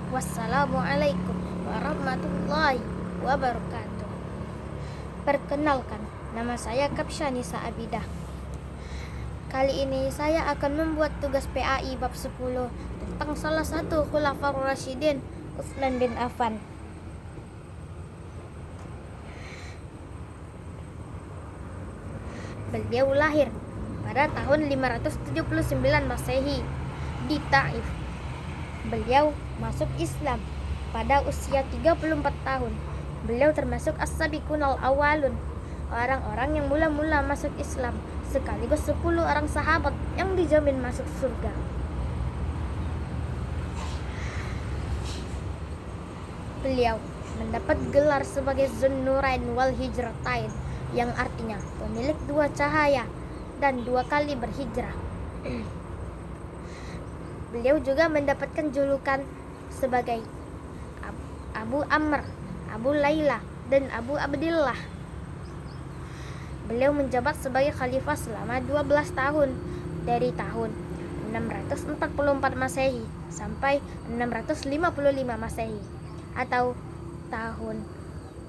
Wassalamualaikum warahmatullahi wabarakatuh. Perkenalkan, nama saya Kapsya Nisa Abidah. Kali ini saya akan membuat tugas PAI bab 10 tentang salah satu Khulafaur Rasyidin, Utsman bin Affan. Beliau lahir pada tahun 579 Masehi di Taif. Beliau masuk Islam pada usia 34 tahun. Beliau termasuk as-sabiqunal awalun, orang-orang yang mula-mula masuk Islam, sekaligus 10 orang sahabat yang dijamin masuk surga. Beliau mendapat gelar sebagai Zunnurain wal Hijratain, yang artinya pemilik 2 cahaya dan 2 kali berhijrah. Beliau juga mendapatkan julukan sebagai Abu Amr, Abu Laila, dan Abu Abdillah. Beliau menjabat sebagai khalifah selama 12 tahun, dari tahun 644 Masehi sampai 655 Masehi, atau tahun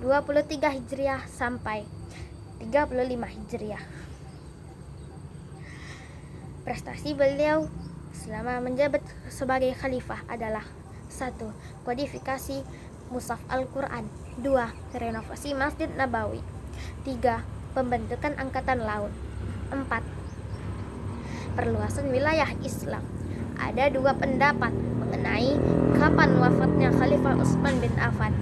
23 Hijriah sampai 35 Hijriah. Prestasi beliau selama menjabat sebagai khalifah adalah 1. Kodifikasi Mushaf Al-Quran, 2. Renovasi Masjid Nabawi, 3. Pembentukan Angkatan Laut, 4. Perluasan wilayah Islam. Ada 2 pendapat mengenai kapan wafatnya Khalifah Utsman bin Affan,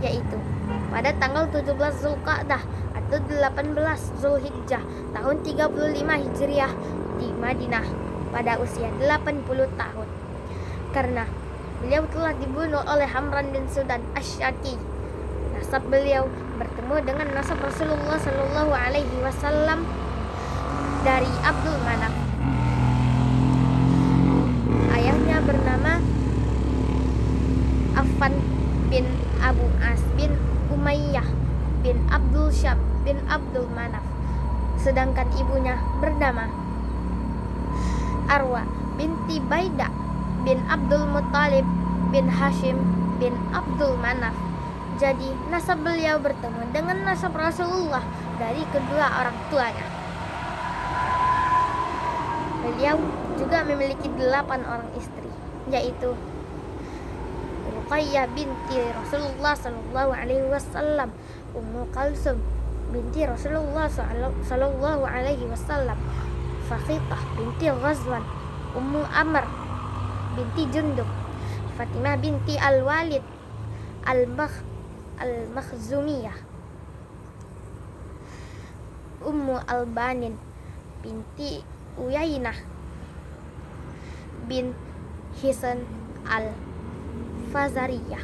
yaitu pada tanggal 17 Zulqa'dah atau 18 Zulhijjah tahun 35 Hijriah di Madinah pada usia 80 tahun, karena beliau telah dibunuh oleh Hamran bin Sudan Asy-Syaki. Nasab beliau bertemu dengan nasab Rasulullah Shallallahu Alaihi Wasallam dari Abdul Manaf. Ayahnya bernama Affan bin Abu As bin Umayyah bin Abdul Syab bin Abdul Manaf, sedangkan ibunya bernama Arwa binti Baida bin Abdul Muttalib bin Hashim bin Abdul Manaf. Jadi nasab beliau bertemu dengan nasab Rasulullah dari kedua orang tuanya. Beliau juga memiliki 8 orang istri, yaitu Ruqayyah binti Rasulullah Sallallahu Alaihi Wasallam, Ummu Kalsum binti Rasulullah Sallallahu Alaihi Wasallam, Fakhitah binti Ghazwan, Ummu Amr binti Jundub, Fatimah binti Al-Walid Al-Makhzumiyah, Ummu Al-Banin binti Uyainah bin Hisan Al-Fazariyah,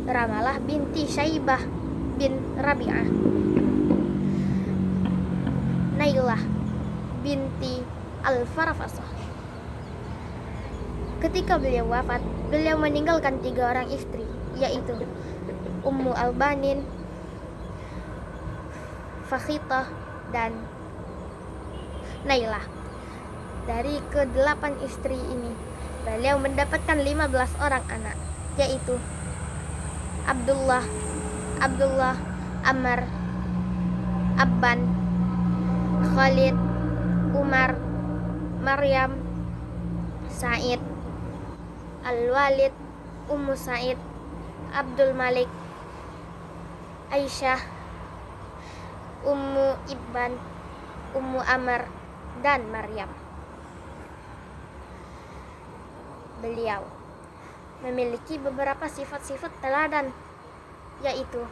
Ramalah binti Syaibah bin Rabi'ah, Nailah binti Al-Farafasah. Ketika beliau wafat, beliau meninggalkan 3 orang istri, yaitu Ummu Al-Banin, Fakhitah, dan Nailah. Dari ke-8 istri ini, beliau mendapatkan 15 orang anak, yaitu Abdullah, Ammar, Abban, Khalid, Umar, Maryam, Sa'id, Al-Walid, Ummu Sa'id, Abdul Malik, Aisyah, Ummu Ibban, Ummu Amr, dan Maryam. Beliau memiliki beberapa sifat-sifat teladan, yaitu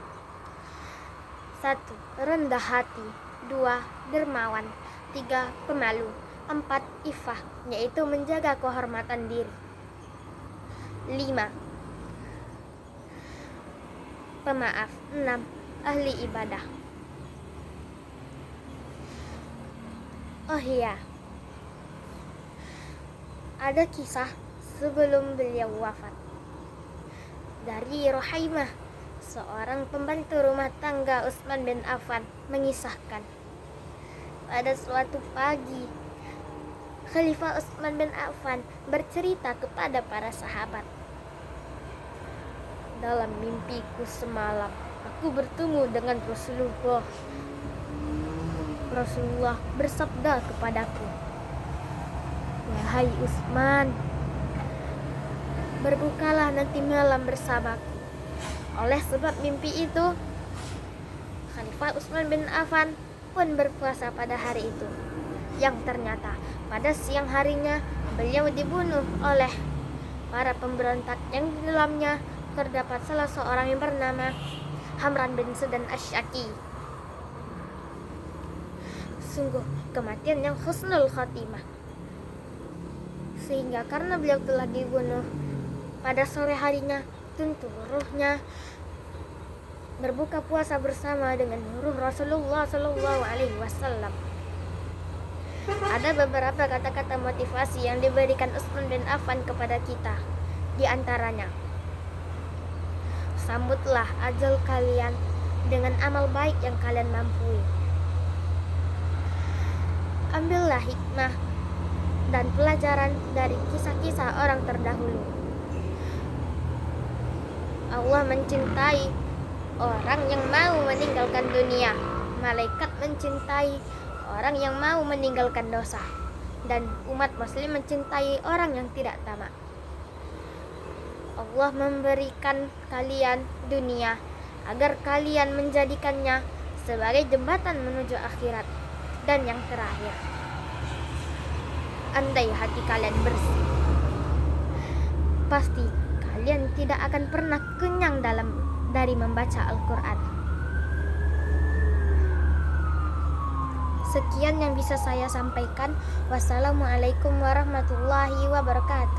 1. Rendah hati, 2. Dermawan, 3. Pemalu, 4. Ifah, yaitu menjaga kehormatan diri, 5. Pemaaf, 6. Ahli ibadah. Oh iya, ada kisah sebelum beliau wafat dari Ruhaimah, seorang pembantu rumah tangga Utsman bin Affan, mengisahkan pada suatu pagi Khalifah Utsman bin Affan bercerita kepada para sahabat, dalam mimpiku semalam aku bertemu dengan Rasulullah. Rasulullah bersabda kepadaku, wahai Utsman, berbukalah nanti malam bersamaku. Oleh sebab mimpi itu, Khalifah Utsman bin Affan pun berpuasa pada hari itu, yang ternyata pada siang harinya beliau dibunuh oleh para pemberontak yang di dalamnya terdapat salah seorang yang bernama Hamran bin Sudan Asy-Syaki. Sungguh kematian yang husnul khotimah, sehingga karena beliau telah dibunuh pada sore harinya, tentu ruhnya berbuka puasa bersama dengan ruh Rasulullah Shallallahu Alaihi Wasallam. Ada beberapa kata-kata motivasi yang diberikan Utsman bin Affan kepada kita. Di antaranya, sambutlah ajal kalian dengan amal baik yang kalian mampu. Ambillah hikmah dan pelajaran dari kisah-kisah orang terdahulu. Allah mencintai orang yang mau meninggalkan dunia. Malaikat mencintai orang yang mau meninggalkan dosa, dan umat muslim mencintai orang yang tidak tamak. Allah memberikan kalian dunia agar kalian menjadikannya sebagai jembatan menuju akhirat. Dan yang terakhir, andai hati kalian bersih, pasti kalian tidak akan pernah kenyang dari membaca Al-Quran. Sekian yang bisa saya sampaikan. Wassalamualaikum warahmatullahi wabarakatuh.